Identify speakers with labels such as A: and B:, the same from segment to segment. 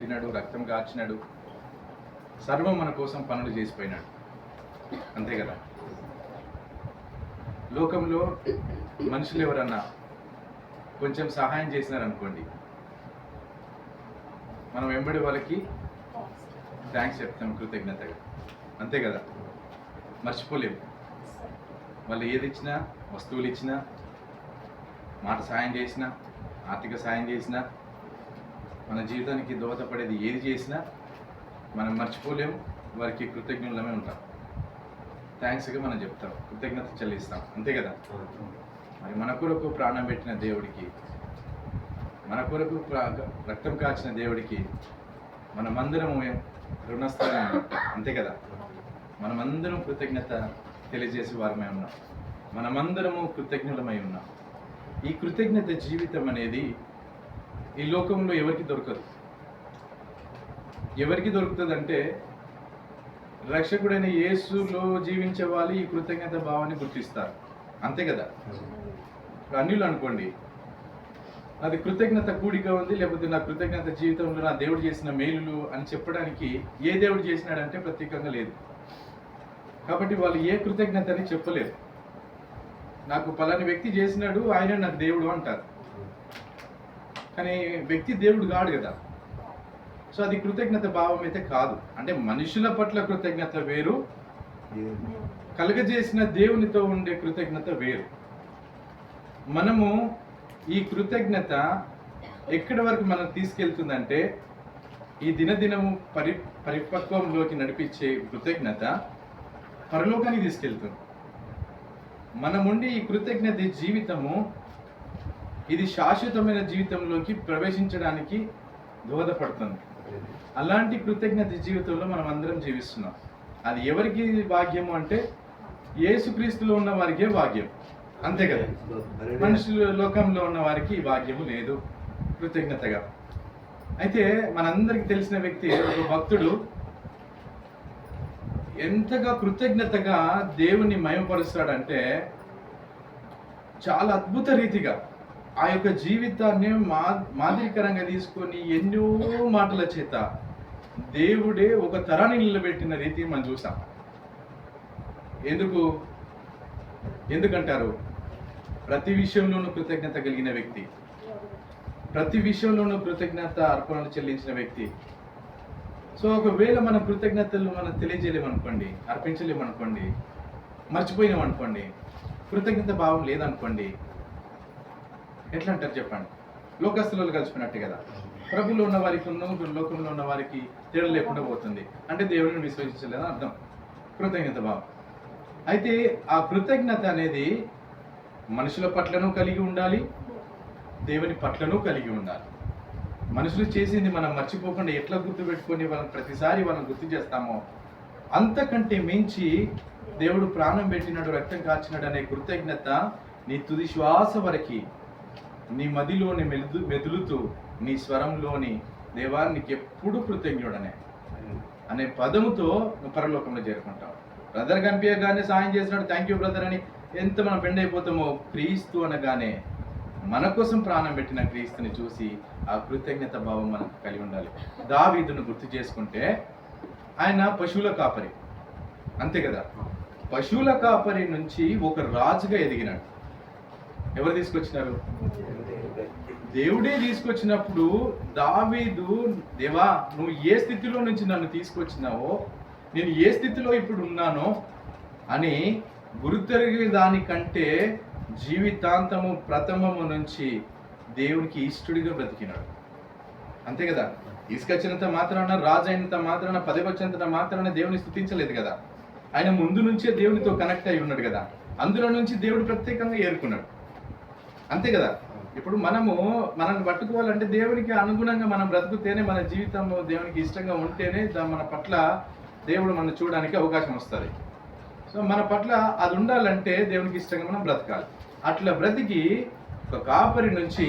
A: తిన్నాడు, రక్తం కార్చినాడు, సర్వం మన కోసం పనులు చేసిపోయినాడు. అంతే కదా. లోకంలో మనుషులు ఎవరన్నా కొంచెం సహాయం చేసినారనుకోండి, మనం వెంబడి వాళ్ళకి థ్యాంక్స్ చెప్తాం కృతజ్ఞతగా. అంతే కదా, మర్చిపోలేము. వాళ్ళు ఏది ఇచ్చినా, వస్తువులు ఇచ్చినా, మాట సాయం చేసినా, ఆర్థిక సాయం చేసినా, మన జీవితానికి దోహదపడేది ఏది చేసినా మనం మర్చిపోలేము. వారికి కృతజ్ఞులమే ఉంటాం, థ్యాంక్స్గా మనం చెప్తాం, కృతజ్ఞత చెల్లిస్తాం. అంతే కదా. మరి మన కొరకు ప్రాణం పెట్టిన దేవుడికి, మన కొరకు రక్తం కాచిన దేవుడికి మనమందరం రుణస్థానం. అంతే కదా. మనమందరం కృతజ్ఞత తెలియజేసే వారమై ఉన్నాం, మనమందరము కృతజ్ఞులమై ఉన్నాం. ఈ కృతజ్ఞత జీవితం అనేది ఈ లోకంలో ఎవరికి దొరకదు. ఎవరికి దొరుకుతుంది అంటే రక్షకుడైన యేసులో జీవించే వాళ్ళు ఈ కృతజ్ఞత భావాన్ని గుర్తిస్తారు. అంతే కదా. అన్యులు అనుకోండి, అది కృతజ్ఞత కూడిక ఉంది, లేకపోతే నా కృతజ్ఞత జీవితంలో నా దేవుడు చేసిన మేలులు అని చెప్పడానికి ఏ దేవుడు చేసినాడంటే ప్రత్యేకంగా లేదు. కాబట్టి వాళ్ళు ఏ కృతజ్ఞత అని చెప్పలేరు. నాకు పలాని వ్యక్తి చేసినాడు, ఆయన నాకు దేవుడు అంటారు. కానీ వ్యక్తి దేవుడు కాడు కదా. సో అది కృతజ్ఞత భావం అయితే కాదు. అంటే మనుషుల పట్ల కృతజ్ఞత వేరు, కలుగజేసిన దేవునితో ఉండే కృతజ్ఞత వేరు. మనము ఈ కృతజ్ఞత ఎక్కడి వరకు మనం తీసుకెళ్తుందంటే ఈ దినదినము పరిపక్వంలోకి నడిపించే కృతజ్ఞత పరలోకానికి తీసుకెళ్తుంది. మనముండి ఈ కృతజ్ఞత జీవితము ఇది శాశ్వతమైన జీవితంలోకి ప్రవేశించడానికి దోహదపడుతుంది. అలాంటి కృతజ్ఞత జీవితంలో మనం అందరం జీవిస్తున్నాం. అది ఎవరికి భాగ్యము అంటే యేసుక్రీస్తులో ఉన్న వారికే భాగ్యం. అంతే కదా. మనుషులు లోకంలో ఉన్న వారికి ఈ భాగ్యము లేదు కృతజ్ఞతగా. అయితే మనందరికి తెలిసిన వ్యక్తి ఒక భక్తుడు ఎంతగా కృతజ్ఞతగా దేవుని మయమపరుస్తాడంటే చాలా అద్భుత రీతిగా ఆ యొక్క జీవితాన్ని మాదిరికరంగా తీసుకొని ఎన్నో మాటల చేత దేవుడే ఒక తరాన్ని నిలబెట్టిన రీతి మనం చూసాం. ఎందుకంటారు? ప్రతి విషయంలోనూ కృతజ్ఞత కలిగిన వ్యక్తి, ప్రతి విషయంలోనూ కృతజ్ఞత అర్పణలు చెల్లించిన వ్యక్తి. సో ఒకవేళ మన కృతజ్ఞతలు మనం తెలియజేయలేమనుకోండి, అర్పించలేమనుకోండి, మర్చిపోయినామనుకోండి, కృతజ్ఞత భావం లేదనుకోండి, ఎట్లా అంటారు చెప్పండి? లోకస్తులు కలిసిపోయినట్టు కదా. ప్రభులో ఉన్న వారికి లోకంలో ఉన్న వారికి తేడా లేకుండా పోతుంది. అంటే దేవుడిని విశ్వసించలేదని అర్థం కృతజ్ఞత భావం. అయితే ఆ కృతజ్ఞత అనేది మనుషుల పట్లను కలిగి ఉండాలి, దేవుని పట్లను కలిగి ఉండాలి. మనుషులు చేసింది మనం మర్చిపోకుండా ఎట్లా గుర్తుపెట్టుకొని వాళ్ళని ప్రతిసారి వాళ్ళని గుర్తు చేస్తామో అంతకంటే మించి దేవుడు ప్రాణం పెట్టినాడు, రక్తం కార్చినాడు అనే కృతజ్ఞత నీ తుది శ్వాస వరకు నీ మదిలోని మెదులుతూ నీ స్వరంలోని దేవా నీకు ఎప్పుడు కృతజ్ఞుడనే అనే పదముతో నువ్వు పరలోకంలో చేరుకుంటావు. బ్రదర్ కనిపించగానే సాయం చేసినాడు, థ్యాంక్ యూ బ్రదర్ అని ఎంత మనం బెండ్ అయిపోతామో, క్రీస్తు అనగానే మన కోసం ప్రాణం పెట్టిన క్రీస్తుని చూసి ఆ కృతజ్ఞత భావం మనకు కలిగి ఉండాలి. దావీదును గుర్తు చేసుకుంటే ఆయన పశువుల కాపరి. అంతే కదా. పశువుల కాపరి నుంచి ఒక రాజుగా ఎదిగినాడు. ఎవరు తీసుకొచ్చినారు? దేవుడే తీసుకొచ్చినప్పుడు దావీదు, దేవా నువ్వు ఏ స్థితిలో నుంచి నన్ను తీసుకొచ్చినావో, నేను ఏ స్థితిలో ఇప్పుడు ఉన్నానో అని గుర్తెరిగే దానికంటే జీవితాంతము ప్రథమము నుంచి దేవునికి ఇష్టడిగా బ్రతికినాడు. అంతే కదా. తీసుకొచ్చినంత మాత్రాన, రాజు అయినంత మాత్రాన, పదవి వచ్చినంత మాత్రాన దేవుని స్తుతించలేదు కదా. ఆయన ముందు నుంచే దేవునితో కనెక్ట్ అయి ఉన్నాడు కదా. అందులో నుంచి దేవుడు ప్రత్యేకంగా ఏరుకున్నాడు. అంతే కదా. ఇప్పుడు మనల్ని పట్టుకోవాలంటే దేవునికి అనుగుణంగా మనం బ్రతుకుతేనే, మన జీవితంలో దేవునికి ఇష్టంగా ఉంటేనే మన పట్ల దేవుడు మనం చూడడానికి అవకాశం వస్తుంది. సో మన పట్ల అది ఉండాలంటే దేవునికి ఇష్టంగా మనం బ్రతకాలి. అట్లా బ్రతికి ఒక కాపరి నుంచి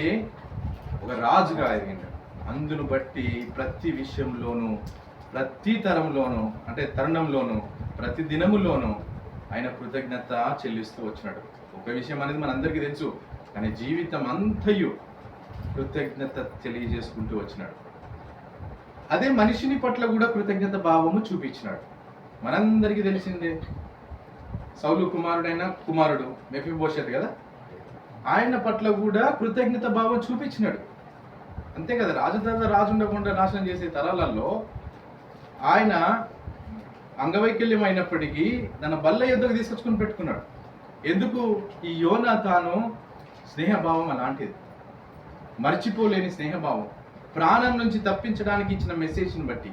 A: ఒక రాజుగా ఎదిగిండు. అందును బట్టి ప్రతి విషయంలోనూ, ప్రతి తరంలోనూ, అంటే తరుణంలోనూ, ప్రతి దినములోనూ ఆయన కృతజ్ఞత చెల్లిస్తూ వచ్చినాడు. ఒక విషయం అనేది మనందరికీ తెలుసు, కానీ జీవితం అంతయు కృతజ్ఞత తెలియజేసుకుంటూ వచ్చినాడు. అదే మనిషిని పట్ల కూడా కృతజ్ఞత భావము చూపించినాడు. మనందరికీ తెలిసిందే, సౌలు కుమారుడు మెఫీబోషెత్ కదా, ఆయన పట్ల కూడా కృతజ్ఞత భావం చూపించినాడు. అంతే కదా, రాజు ఉండకుండా నాశనం చేసే తరాలలో ఆయన అంగవైకల్యం అయినప్పటికీ తన బల్ల యుద్ధకు తీసుకొచ్చుకొని పెట్టుకున్నాడు. ఎందుకు? ఈ యోనాతాను స్నేహభావం అలాంటిది, మర్చిపోలేని స్నేహభావం, ప్రాణం నుంచి తప్పించడానికి ఇచ్చిన మెసేజ్ని బట్టి.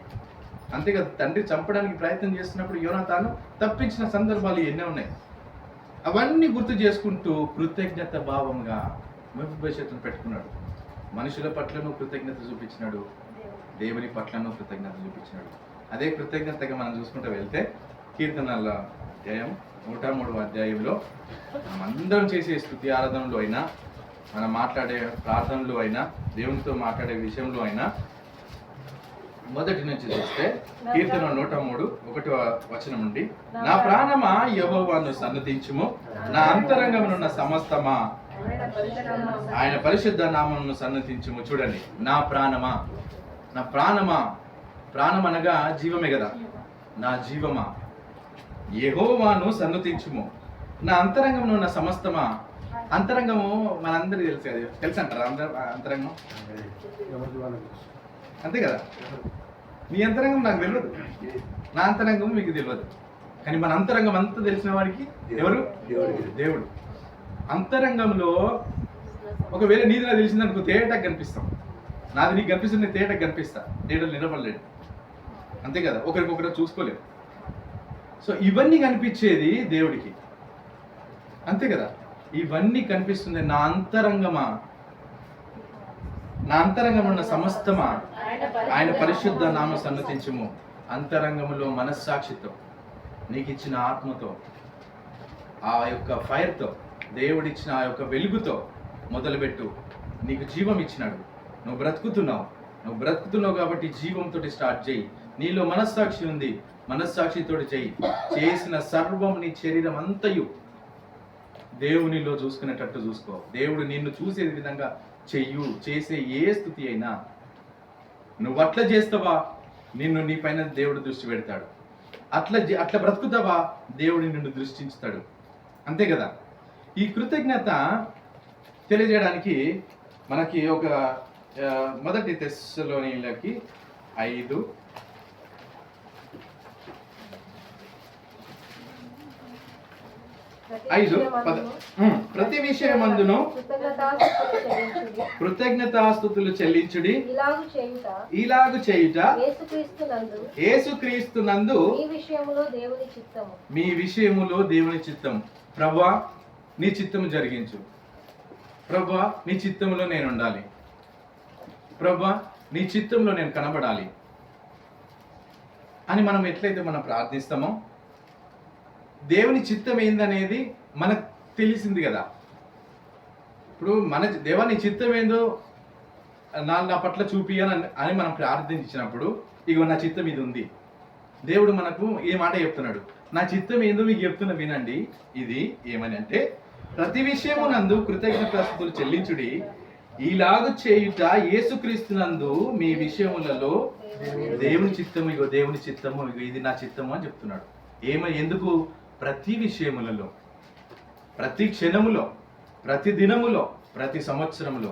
A: అంతే కదా, తండ్రి చంపడానికి ప్రయత్నం చేస్తున్నప్పుడు యోనాతాను తప్పించిన సందర్భాలు ఎన్నో ఉన్నాయి. అవన్నీ గుర్తు చేసుకుంటూ కృతజ్ఞత భావంగా మెఫీబోషెతును పెట్టుకున్నాడు. మనుషుల పట్లను కృతజ్ఞత చూపించినాడు, దేవుని పట్లను కృతజ్ఞత చూపించినాడు. అదే కృతజ్ఞతగా మనం చూసుకుంటూ వెళ్తే కీర్తనల అధ్యాయం 103వ అధ్యాయంలో మనం అందరం చేసే స్తుతి ఆరాధనలో అయినా, మనం మాట్లాడే ప్రార్థనలో అయినా, దేవునితో మాట్లాడే విషయంలో అయినా, మొదటి నుంచి చూస్తే కీర్తన 103:1వ వచనం నుండి, నా ప్రాణమా యెహోవాను సన్నతించుము, నా అంతరంగమునున్న సమస్తమా ఆయన పరిశుద్ధ నామమును సన్నతించుము. చూడండి, నా ప్రాణమా, నా ప్రాణమా, ప్రాణం అనగా జీవమే కదా, నా జీవమా యెహోవాను సన్నతించుము, నా అంతరంగంలో ఉన్న సమస్తమా. అంతరంగము మనందరికీ తెలుసు అంటారా? అంతరంగం అంతే కదా, మీ అంతరంగం నాకు తెలియదు, నా అంతరంగం మీకు తెలియదు, కానీ మన అంతరంగం అంతా తెలిసిన వాడికి ఎవరు? దేవుడు. అంతరంగంలో ఒకవేళ నీది నాకు తెలిసిందనుకో తేటకు కనిపిస్తాం, నాది నీకు కనిపిస్తుంది, తేటకు కనిపిస్తా, తేటలు నిలబడలేడు. అంతే కదా, ఒకరికొకరు చూసుకోలేము. సో ఇవన్నీ కనిపించేది దేవుడికి, అంతే కదా, ఇవన్నీ కనిపిస్తుంది. నా అంతరంగమా, నా అంతరంగంలో ఉన్న సమస్తమా ఆయన పరిశుద్ధ నామ సన్నతించుము. అంతరంగంలో మనస్సాక్షితో, నీకు ఇచ్చిన ఆత్మతో, ఆ యొక్క ఫైర్తో, దేవుడిచ్చిన ఆ యొక్క వెలుగుతో మొదలుపెట్టు. నీకు జీవం ఇచ్చినాడు, నువ్వు బ్రతుకుతున్నావు కాబట్టి జీవంతో స్టార్ట్ చేయి. నీలో మనస్సాక్షి ఉంది, మనస్సాక్షితోటి చెయ్యి. చేసిన సర్వం, నీ శరీరం అంతయు దేవునిలో చూసుకునేటట్టు చూసుకో. దేవుడు నిన్ను చూసే విధంగా చెయ్యు. చేసే ఏ స్థుతి అయినా నువ్వు అట్లా చేస్తావా, నిన్ను నీ పైన దేవుడు దృష్టి పెడతాడు. అట్లా బ్రతుకుతావా, దేవుడు నిన్ను దృష్టించుతాడు. అంతే కదా. ఈ కృతజ్ఞత తెలియజేయడానికి మనకి ఒక మొదటి తెస్సలోనీయులకి 5 ప్రతి విషయమందును కృతజ్ఞతాస్తుతులు చెల్లించుడి, ఇలాగు చేయుట యేసుక్రీస్తునందు మీ విషయములో దేవుని చిత్తము. ప్రభువా, నీ చిత్తము జరిగించు. ప్రభువా, నీ చిత్తములో నేను ఉండాలి. ప్రభువా, నీ చిత్తంలో నేను కనబడాలి అని మనం ఎట్లయితే మనం ప్రార్థిస్తామో, దేవుని చిత్తం ఏందనేది మనకు తెలిసింది కదా. ఇప్పుడు మన దేవా నీ చిత్తం ఏందో నా పట్ల చూపి అని మనం ప్రార్థించినప్పుడు, ఇగో నా చిత్తం ఇది ఉంది. దేవుడు మనకు ఏ మాట చెప్తున్నాడు? నా చిత్తం ఏందో మీకు చెప్తున్నా వినండి. ఇది ఏమని అంటే, ప్రతి విషయమునందు కృతజ్ఞతాస్తుతులు చెల్లించుడి, ఇలాగు చేయుట యేసుక్రీస్తునందు మీ విషయములలో దేవుని చిత్తము. ఇగో దేవుని చిత్తము, ఇగో ఇది నా చిత్తము అని చెప్తున్నాడు. ఎందుకు? ప్రతి విషయములలో, ప్రతి క్షణములో, ప్రతి దినములో, ప్రతి సంవత్సరములో,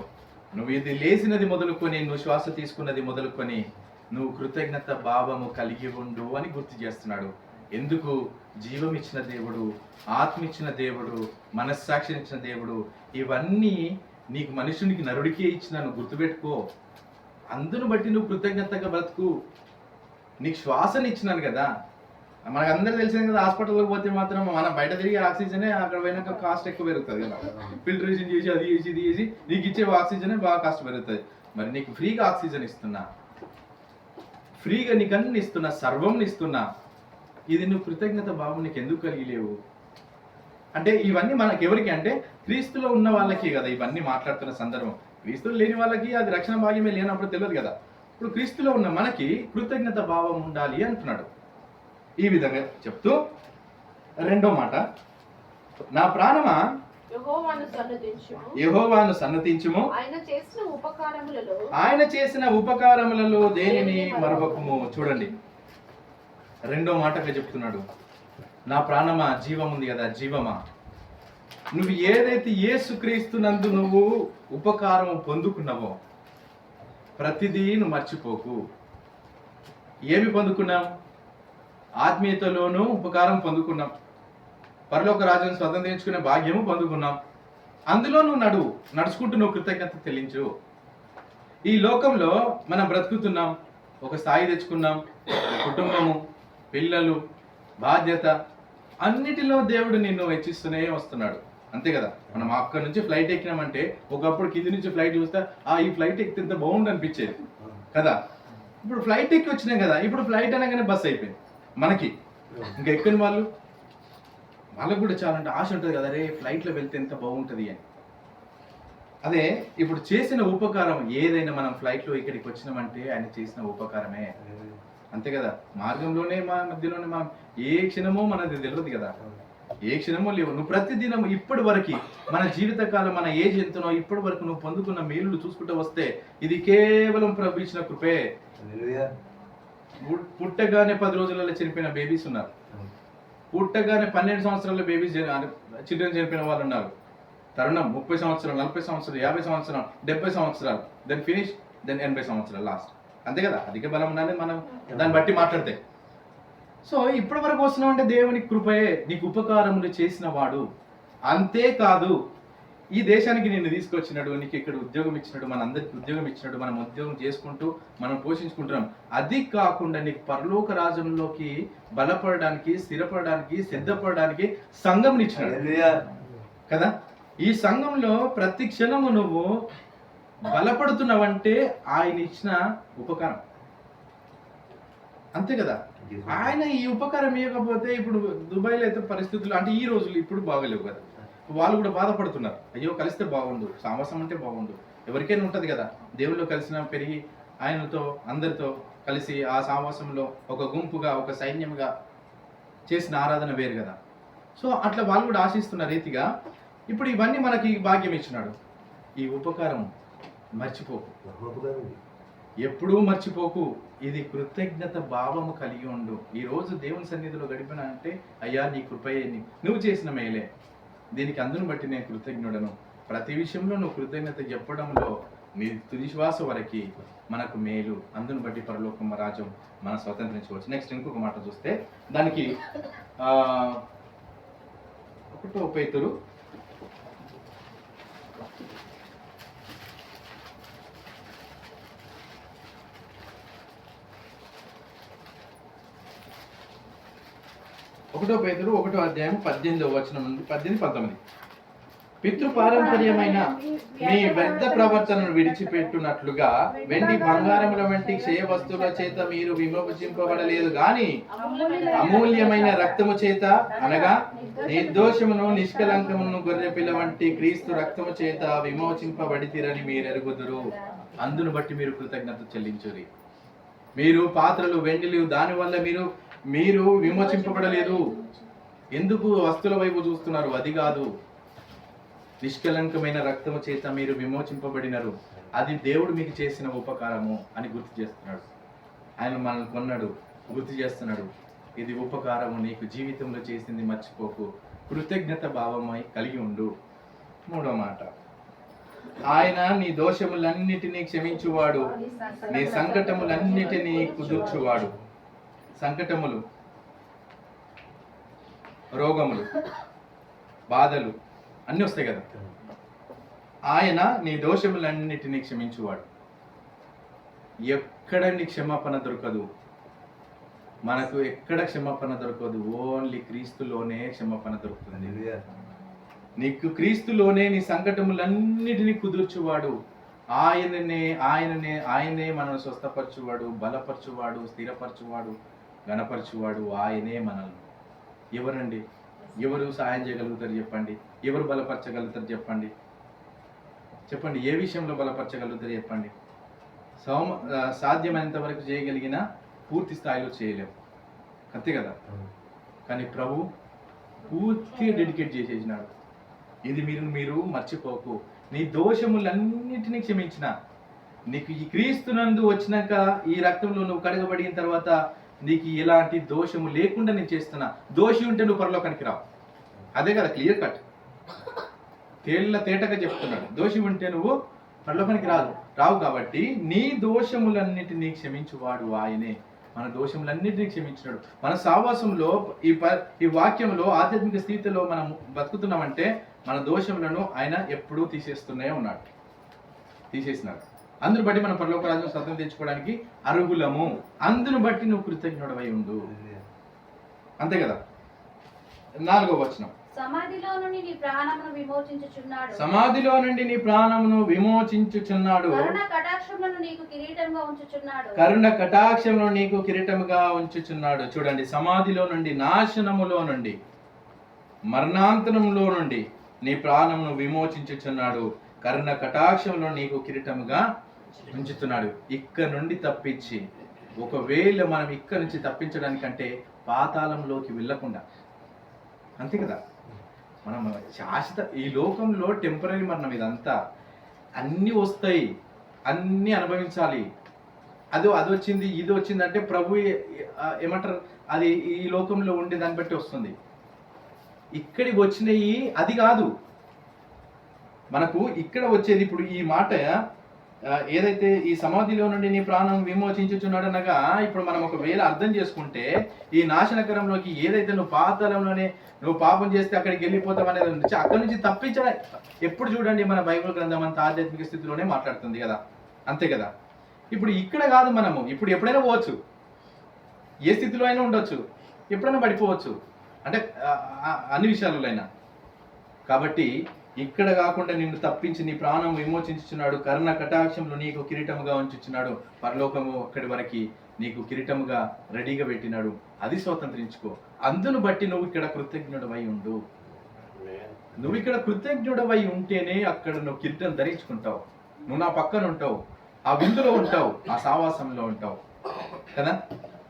A: నువ్వు ఇది లేచినది మొదలుకొని, నువ్వు శ్వాస తీసుకున్నది మొదలుకొని, నువ్వు కృతజ్ఞత భావము కలిగి ఉండు అని గుర్తు చేస్తున్నాడు. ఎందుకు? జీవం ఇచ్చిన దేవుడు, ఆత్మ ఇచ్చిన దేవుడు, మనస్సాక్షిని ఇచ్చిన దేవుడు, ఇవన్నీ నీకు మనుషునికి నరుడికే ఇచ్చినాను, గుర్తుపెట్టుకో. అందును బట్టి నువ్వు కృతజ్ఞతగా బ్రతుకు. నీకు శ్వాసని ఇచ్చినాను కదా. మనకు అందరూ తెలిసింది కదా, హాస్పిటల్కి పోతే మాత్రం మనం బయట తిరిగి ఆక్సిజనే, అక్కడ పోయినాక కాస్ట్ ఎక్కువ పెరుగుతుంది కదా. ఫిల్టరేషన్ చేసి అది చేసి ఇది చేసి నీకు ఇచ్చే ఆక్సిజనే బాగా కాస్ట్ పెరుగుతుంది. మరి నీకు ఫ్రీగా ఆక్సిజన్ ఇస్తున్నా, ఫ్రీగా నీకు అన్ని ఇస్తున్నా, సర్వం ఇస్తున్నా, ఇది నువ్వు కృతజ్ఞత భావం నీకు ఎందుకు కలిగి లేవు? అంటే ఇవన్నీ మనకి ఎవరికి అంటే క్రీస్తులో ఉన్న వాళ్ళకి కదా ఇవన్నీ మాట్లాడుతున్న సందర్భం. క్రీస్తులో లేని వాళ్ళకి అది రక్షణ భాగ్యమే లేనప్పుడు తెలియదు కదా. ఇప్పుడు క్రీస్తులో ఉన్న మనకి కృతజ్ఞత భావం ఉండాలి అంటున్నాడు. ఈ విధంగా చెప్తూ రెండో మాట, నా ప్రాణమా యెహోవాను సన్నతించుము, ఆయన చేసిన ఉపకారములలో దేనిని మరవకుము. చూడండి, రెండో మాటగా చెప్తున్నాడు, నా ప్రాణమా, జీవం ఉంది కదా, జీవమా, నువ్వు ఏదైతే యేసుక్రీస్తునందు నువ్వు ఉపకారం పొందుకున్నావో ప్రతిదీ నువ్వు మర్చిపోకు. ఏమి పొందుకున్నాం? ఆత్మీయతలోనూ ఉపకారం పొందుకున్నాం, పరలోక రాజ్యాన్ని స్వతంత్రించుకునే భాగ్యము పొందుకున్నాం. అందులో నువ్వు నడుచుకుంటూ నువ్వు కృతజ్ఞత చెల్లించు. ఈ లోకంలో మనం బ్రతుకుతున్నాం, ఒక స్థాయి తెచ్చుకున్నాం, కుటుంబము, పిల్లలు, బాధ్యత, అన్నిటిలో దేవుడు నిన్ను హెచ్చిస్తూనే వస్తున్నాడు. అంతే కదా. మనం అక్కడి నుంచి ఫ్లైట్ ఎక్కినామంటే ఒకప్పుడు కింది నుంచి ఫ్లైట్ చూస్తే ఈ ఫ్లైట్ ఎక్కితే ఎంత బాగుండు అనిపించేది కదా. ఇప్పుడు ఫ్లైట్ ఎక్కి వచ్చినాం కదా, ఇప్పుడు ఫ్లైట్ అనగానే బస్ అయిపోయింది మనకి. ఇంకా ఎక్కని వాళ్ళకు కూడా చాలా అంటే ఆశ ఉంటుంది కదా, రే ఫ్లైట్లో వెళ్తే ఎంత బాగుంటుంది అని. అదే ఇప్పుడు చేసిన ఉపకారం ఏదైనా, మనం ఫ్లైట్లో ఇక్కడికి వచ్చినామంటే ఆయన చేసిన ఉపకారమే. అంతే కదా. మార్గంలోనే మధ్యలోనే మనం ఏ క్షణమో మనది తెలియదు కదా, ఏ క్షణమో లేవు. నువ్వు ప్రతిదినం ఇప్పటి వరకు మన జీవితకాలం, మన ఏజ్ ఎంతనో ఇప్పటి వరకు నువ్వు పొందుకున్న మేలులు చూసుకుంటూ వస్తే ఇది కేవలం ప్రభు ఇచ్చిన కృపే. పుట్టగానే 10 రోజులలో చనిపోయిన బేబీస్ ఉన్నారు, పుట్టగానే 12 సంవత్సరాల బేబీస్ చిల్డ్రన్ చనిపోయిన వాళ్ళు ఉన్నారు. తరుణం 30 సంవత్సరాలు, 40 సంవత్సరాలు, 50 సంవత్సరాలు, 70 సంవత్సరాలు, దెన్ ఫినిష్, దెన్ 80 సంవత్సరాలు లాస్ట్. అంతే కదా. అధిక బలం ఉన్నది మనం దాన్ని బట్టి మాట్లాడితే. సో ఇప్పటి వరకు వస్తున్నావు అంటే దేవుని కృపయే, నీకు ఉపకారములు చేసిన వాడు. అంతేకాదు, ఈ దేశానికి నిన్ను తీసుకొచ్చినాడు, నీకు ఇక్కడ ఉద్యోగం ఇచ్చినాడు, మన అందరికి ఉద్యోగం ఇచ్చినాడు, మనం ఉద్యోగం చేసుకుంటూ మనం పోషించుకుంటున్నాం. అది కాకుండా నీకు పరలోక రాజ్యంలోకి బలపడడానికి, స్థిరపడడానికి, సిద్ధపడడానికి సంఘం ఇచ్చినాడు కదా. ఈ సంఘంలో ప్రతి క్షణము నువ్వు బలపడుతున్నావంటే ఆయన ఇచ్చిన ఉపకారం. అంతే కదా. ఆయన ఈ ఉపకారం ఇవ్వకపోతే, ఇప్పుడు దుబాయ్లో అయితే పరిస్థితులు అంటే ఈ రోజులు ఇప్పుడు బాగలేవు కదా, వాళ్ళు కూడా బాధపడుతున్నారు. అయ్యో కలిస్తే బాగుండు, సావాసం అంటే బాగుండు. ఎవరికైనా ఉంటుంది కదా, దేవుళ్ళు కలిసిన పెరిగి ఆయనతో అందరితో కలిసి ఆ సావాసంలో ఒక గుంపుగా, ఒక సైన్యంగా చేసిన ఆరాధన వేరు కదా. సో అట్లా వాళ్ళు కూడా ఆశిస్తున్న రీతిగా ఇప్పుడు ఇవన్నీ మనకి భాగ్యం ఇచ్చినాడు. ఈ ఉపకారం మర్చిపోకు, ఎప్పుడూ మర్చిపోకు. ఇది కృతజ్ఞత భావము కలిగి ఉండు. ఈ రోజు దేవుని సన్నిధిలో గడిపిన అంటే, అయ్యా నీ కృపయే, నువ్వు చేసిన మేలే, దీనికి అందును బట్టి నేను కృతజ్ఞుడను. ప్రతి విషయంలో నువ్వు కృతజ్ఞత చెప్పడంలో నీ తుది శ్వాస వరకు మనకు మేలు. అందును బట్టి పరలోకం రాజ్యం మనం స్వతంత్రించుకోవచ్చు. నెక్స్ట్ ఇంకొక మాట చూస్తే దానికి 1 పేతురు 1 పేతురు 1వ అధ్యాయం 18వ వచనం నుండి 18-19. పితృ పారంపర్యమైన మీ వ్యర్థ ప్రవర్తనను విడిచిపెట్టునట్లుగా వెండి బంగారముల వంటి క్షయ వస్తువుల చేత మీరు విమోచింపబడలేదు గాని అమూల్యమైన రక్తము చేత, అనగా నిర్దోషమును నిష్కలంకమును గొర్రెపిల్ల వంటి క్రీస్తు రక్తము చేత విమోచింపబడితిరని మీరు ఎరుగుదురు. అందును బట్టి మీరు కృతజ్ఞత చెల్లించురి. మీరు పాత్రలు, వెండిలు, దానివల్ల మీరు విమోచింపబడలేదు. ఎందుకు వస్తువుల వైపు చూస్తున్నారు? అది కాదు. నిష్కలంకమైన రక్తము చేత మీరు విమోచింపబడినారు. అది దేవుడు మీకు చేసిన ఉపకారము అని గుర్తు చేస్తున్నాడు. ఆయన మనల్ని కొన్నాడు, గుర్తు చేస్తున్నాడు. ఇది ఉపకారము, నీకు జీవితంలో చేసింది మర్చిపోకు, కృతజ్ఞత భావమై కలిగి ఉండు. 3వ మాట, ఆయన నీ దోషములన్నిటినీ క్షమించువాడు, నీ సంకటములన్నిటినీ కుదుర్చువాడు. సంకటములు, రోగములు, బాధలు అన్నీ వస్తాయి కదా. ఆయన నీ దోషములన్నిటినీ క్షమించువాడు. ఎక్కడ నీ క్షమాపణ దొరకదు, మనకు ఎక్కడ క్షమాపణ దొరకదు. ఓన్లీ క్రీస్తులోనే క్షమాపణ దొరుకుతుంది. నీకు క్రీస్తులోనే నీ సంకటములన్నిటినీ కుదుర్చువాడు. ఆయనే మనల్ని స్వస్థపరచువాడు, బలపరచువాడు, స్థిరపరచువాడు, గణపరచువాడు. ఆయనే మనల్ని. ఎవరండి? ఎవరు సహాయం చేయగలుగుతారు చెప్పండి? ఎవరు బలపరచగలుగుతారు చెప్పండి? చెప్పండి, ఏ విషయంలో బలపరచగలుగుతారు చెప్పండి? సాధ్యమైనంత వరకు చేయగలిగిన పూర్తి స్థాయిలో చేయలేము, అంతే కదా. కానీ ప్రభు పూర్తిగా డెడికేట్ చేసేసినాడు. ఇది మీరు మర్చిపోకు. నీ దోషములన్నిటినీ క్షమించిన, నీకు ఈ క్రీస్తునందు వచ్చినాక ఈ రక్తంలో నువ్వు కడగబడిన తర్వాత నీకు ఎలాంటి దోషము లేకుండా నేను చేస్తున్నా. దోషి ఉంటే నువ్వు పరలోకానికి రావు. అదే కదా క్లియర్ కట్, తేటగా చెప్తున్నాడు. దోషి ఉంటే నువ్వు పరలోకానికి రావు. కాబట్టి నీ దోషములన్నిటినీ క్షమించువాడు ఆయనే. మన దోషములన్నిటినీ క్షమించినాడు. మన సావాసంలో ఈ వాక్యంలో ఆధ్యాత్మిక స్థితిలో మనం బతుకుతున్నామంటే మన దోషములను ఆయన ఎప్పుడూ తీసేసినాడు. అందును బట్టి మనం పరలోక రాజ్యం స్వతంత్రం తెచ్చుకోవడానికి అర్హులము. అందును బట్టి నువ్వు కృతజ్ఞుడవై ఉండు. అంతే కదా. 4వ వచనం,
B: సమాధిలో నుండి నీ ప్రాణమును విమోచించుచున్నాడు. కరుణ కటాక్షములను నీకు కిరీటముగా ఉంచుచున్నాడు. చూడండి, సమాధిలో నుండి, నాశనములో నుండి, మరణాంతరములో నుండి నీ ప్రాణమును విమోచించుచున్నాడు. కరుణ కటాక్షములో నీకు కిరీటముగా ఉంచుతున్నాడు. ఇక్కడ నుండి తప్పించి, ఒకవేళ మనం ఇక్కడ నుంచి తప్పించడానికంటే పాతాళంలోకి వెళ్ళకుండా, అంతే కదా. మనం శాశ్వత ఈ లోకంలో టెంపరీ మరణం, ఇదంతా అన్నీ వస్తాయి, అన్నీ అనుభవించాలి. అది వచ్చింది, ఇది వచ్చింది అంటే ప్రభు ఏమంటారు, అది ఈ లోకంలో ఉండే దాన్ని బట్టి వస్తుంది. ఇక్కడికి వచ్చినవి అది కాదు మనకు. ఇక్కడ వచ్చేది ఇప్పుడు ఈ మాట ఏదైతే ఈ సమాధిలో నుండి నీ ప్రాణం విమోచించుచున్నాడు అనగా, ఇప్పుడు మనం ఒకవేళ అర్థం చేసుకుంటే ఈ నాశనకరంలోకి ఏదైతే నువ్వు పాతాళంలోనే నువ్వు పాపం చేస్తే అక్కడికి వెళ్ళిపోతావు అనేది ఉంది. అక్కడి నుంచి తప్పించడం ఎప్పుడు చూడండి మన బైబిల్ గ్రంథం అంతా ఆధ్యాత్మిక స్థితిలోనే మాట్లాడుతుంది కదా, అంతే కదా. ఇప్పుడు ఇక్కడ కాదు, మనము ఇప్పుడు ఎప్పుడైనా పోవచ్చు, ఏ స్థితిలో అయినా ఉండొచ్చు, ఎప్పుడైనా పడిపోవచ్చు, అంటే అన్ని విషయాలలో అయినా. కాబట్టి ఇక్కడ కాకుండా నిన్ను తప్పించి నీ ప్రాణం విమోచించుచున్నాడు. కరుణ కటాక్షంలో నీకు కిరీటముగా ఉంచుచున్నాడు. పరలోకము అక్కడి వరకు నీకు కిరీటముగా రెడీగా పెట్టినాడు. అది స్వతంత్రించుకో. అందును బట్టి నువ్వు ఇక్కడ కృతజ్ఞుడవై ఉండు. నువ్వు ఇక్కడ కృతజ్ఞుడవై ఉంటేనే అక్కడ నువ్వు కిరీటం ధరించుకుంటావు. నువ్వు నా పక్కన ఉంటావు, ఆ విందులో ఉంటావు, ఆ సావాసంలో ఉంటావు కదా.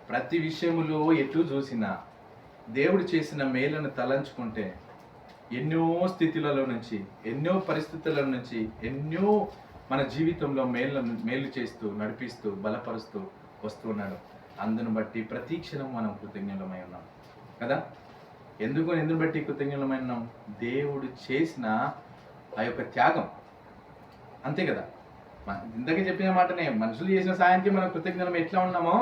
B: ప్రతి విషయములో ఎటు చూసినా దేవుడు చేసిన మేలను తలంచుకుంటే ఎన్నో స్థితులలో నుంచి, ఎన్నో పరిస్థితుల నుంచి, ఎన్నో మన జీవితంలో మేలు చేస్తూ, నడిపిస్తూ, బలపరుస్తూ వస్తూ ఉన్నాడు. అందును బట్టి ప్రతి క్షణం మనం కృతజ్ఞులమై ఉన్నాం కదా. ఎందును బట్టి కృతజ్ఞులమై ఉన్నాం? దేవుడు చేసిన ఆ యొక్క త్యాగం, అంతే కదా. ఇందాక చెప్పిన మాటనే, మనుషులు చేసిన సాయానికి మనం కృతజ్ఞులం ఎట్లా ఉన్నామో,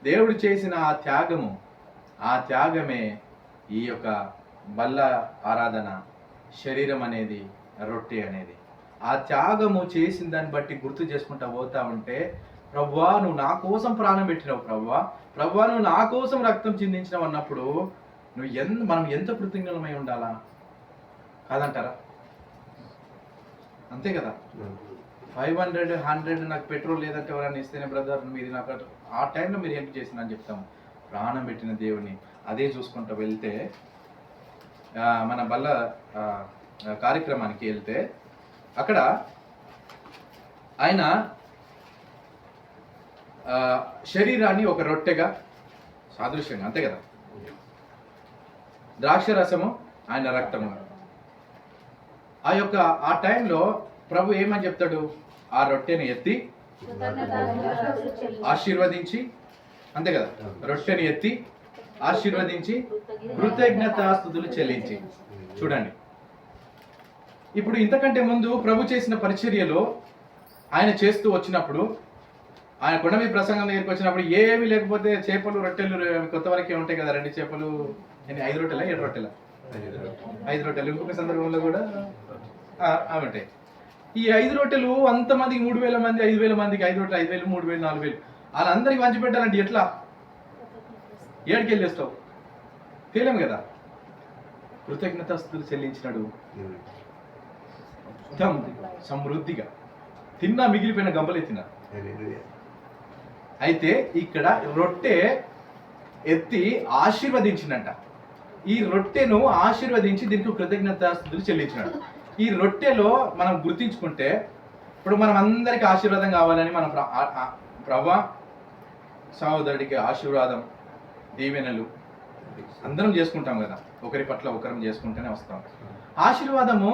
B: దేవుడు చేసిన ఆ త్యాగమే ఈ యొక్క బల్ల ఆరాధన, శరీరం అనేది, రొట్టె అనేది. ఆ త్యాగము చేసిన దాన్ని బట్టి గుర్తు చేసుకుంటా పోతా ఉంటే, ప్రభువా నువ్వు నా కోసం ప్రాణం పెట్టినావు, ప్రభువా నువ్వు నా కోసం రక్తం చిందించినావు అన్నప్పుడు మనం ఎంత కృతజ్ఞులమై ఉండాలా కాదంటారా? అంతే కదా. 500, 100 నాకు పెట్రోల్ లేదంటే ఎవరైనా ఇస్తేనే బ్రదర్ మీది నాకు ఆ టైంలో మీరు హెల్ప్ చేసిన అని చెప్తాము. ప్రాణం పెట్టిన దేవుని అదే చూసుకుంటూ వెళ్తే, మన బల్ల కార్యక్రమానికి వెళ్తే అక్కడ ఆయన శరీరాన్ని ఒక రొట్టెగా సాదృశ్యంగా, అంతే కదా, ద్రాక్ష రసము ఆయన రక్తము. ఆ టైంలో ప్రభు ఏమని చెప్తాడు? ఆ రొట్టెని ఎత్తి ఆశీర్వదించి, అంతే కదా, రొట్టెని ఎత్తి ఆశీర్వదించి కృతజ్ఞతాస్తుతులు చెల్లించి. చూడండి, ఇప్పుడు ఇంతకంటే ముందు ప్రభు చేసిన పరిచర్యలో ఆయన చేస్తూ వచ్చినప్పుడు, ఆయన కొండ మీద ప్రసంగం దగ్గరికి వచ్చినప్పుడు ఏమీ లేకపోతే చేపలు, రొట్టెలు కొత్త వరకే ఉంటాయి కదా, 2 చేపలు, 5 రొట్టెలా 7 రొట్టెలా 5 రొట్టెలు. ఇంకొక సందర్భంలో కూడా అవి ఉంటాయి. ఈ 5 రొట్టెలు అంతమందికి 3000 మంది, 5000 మందికి 5 రొట్టెలు, 5000, 3000, 4000 వాళ్ళందరికి పంచి పెట్టాలంటే ఎట్లా? ఏడికి వెళ్ళేస్తావు? తేలేము కదా. కృతజ్ఞతాస్తుతులు చెల్లించినాడు, సమృద్ధిగా తిన్నా, మిగిలిపోయిన గంపలే తిన్నారు. అయితే ఇక్కడ రొట్టె ఎత్తి ఆశీర్వదించినట్ట. ఈ రొట్టెను ఆశీర్వదించి దీనికి కృతజ్ఞతాస్తుతులు చెల్లించినాడు. ఈ రొట్టెలో మనం గుర్తించుకుంటే, ఇప్పుడు మనం అందరికి ఆశీర్వాదం కావాలని మనం ప్రభా సహోదరుడికి ఆశీర్వాదం, దీవెనలు అందరం చేసుకుంటాం కదా, ఒకరి పట్ల ఒకరం చేసుకుంటూనే వస్తాం. ఆశీర్వాదము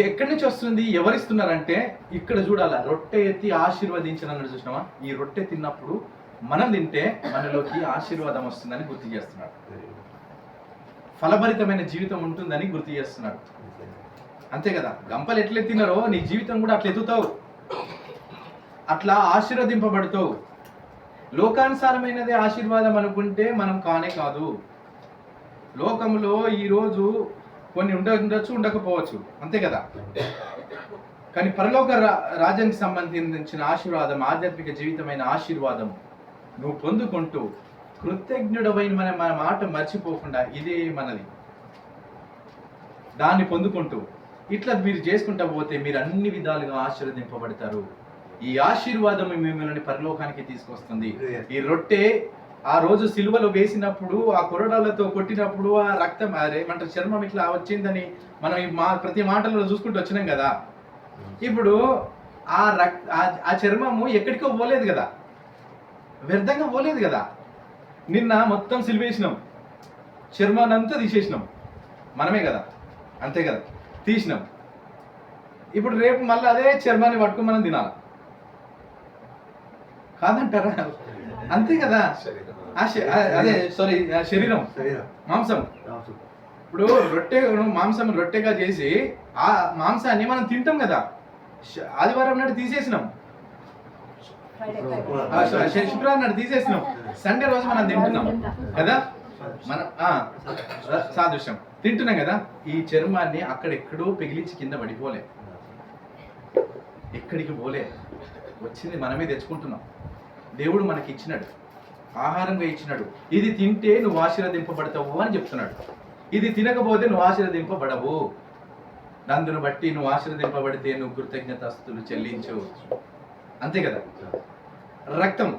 B: ఎక్కడి నుంచి వస్తుంది, ఎవరిస్తున్నారంటే ఇక్కడ చూడాల, రొట్టె ఎత్తి ఆశీర్వదించనన్నాడు చూసినావా. ఈ రొట్టె తిన్నప్పుడు మనం తింటే మనలోకి ఆశీర్వాదం వస్తుందని గుర్తు చేస్తున్నాడు. ఫలభరితమైన జీవితం ఉంటుందని గుర్తు చేస్తున్నాడు. అంతే కదా, గంపలు ఎట్లా ఎత్తినారో నీ జీవితం కూడా అట్లా ఎత్తుతావు, అట్లా ఆశీర్వదింపబడతావు. లోకానుసారమైనదే ఆశీర్వాదం అనుకుంటే మనం కానే కాదు. లోకంలో ఈరోజు కొన్ని ఉండొచ్చు, ఉండకపోవచ్చు, అంతే కదా. కానీ పరలోక రాజ్యానికి సంబంధించిన ఆశీర్వాదం, ఆధ్యాత్మిక జీవితమైన ఆశీర్వాదం నువ్వు పొందుకుంటూ కృతజ్ఞుడమైన మన మాట మర్చిపోకుండా ఇదే మనది, దాన్ని పొందుకుంటూ ఇట్లా మీరు చేసుకుంటా పోతే మీరు అన్ని విధాలుగా ఆశీర్వదింపబడతారు. ఈ ఆశీర్వాదం మిమ్మల్ని పరలోకానికి తీసుకొస్తుంది. ఈ రొట్టె ఆ రోజు సిలువలో వేసినప్పుడు, ఆ కొరడాలతో కొట్టినప్పుడు ఆ రక్తం ఏమంటారు చర్మం ఇట్లా వచ్చిందని మనం ప్రతి మాటలలో చూసుకుంటూ వచ్చినాం కదా. ఇప్పుడు ఆ చర్మము ఎక్కడికో పోలేదు కదా, వ్యర్థంగా పోలేదు కదా. నిన్న మొత్తం సిలివేసినాం, చర్మాన్ని అంతా తీసేసినాం మనమే కదా, అంతే కదా, తీసినాం. ఇప్పుడు రేపు మళ్ళీ అదే చర్మాన్ని పట్టుకుని మనం తినాలి కాదంటారా? అంతే కదా. అదే సారీ, శరీరం మాంసం. ఇప్పుడు రొట్టె మాంసం రొట్టెగా చేసి ఆ మాంసాన్ని మనం తింటాం కదా. ఆదివారం నాడు తీసేసినాం, శుక్రవారం నాడు తీసేసినాం, సండే రోజు మనం తింటున్నాం కదా. మనం సాదృశ్యం తింటున్నాం కదా. ఈ చర్మాన్ని అక్కడెక్కడో పిగిలించి కింద పడిపోలే, ఎక్కడికి పోలే, వచ్చింది మనమే తెచ్చుకుంటున్నాం. దేవుడు మనకి ఇచ్చినాడు, ఆహారంగా ఇచ్చినాడు. ఇది తింటే నువ్వు ఆశీర్వదింపబడతావు అని చెప్తున్నాడు. ఇది తినకపోతే నువ్వు ఆశీర్వదింపబడవు. నందును బట్టి నువ్వు ఆశీర్వదింపబడితే నువ్వు కృతజ్ఞతాస్తుతులు చెల్లించు, అంతే కదా. రక్తం,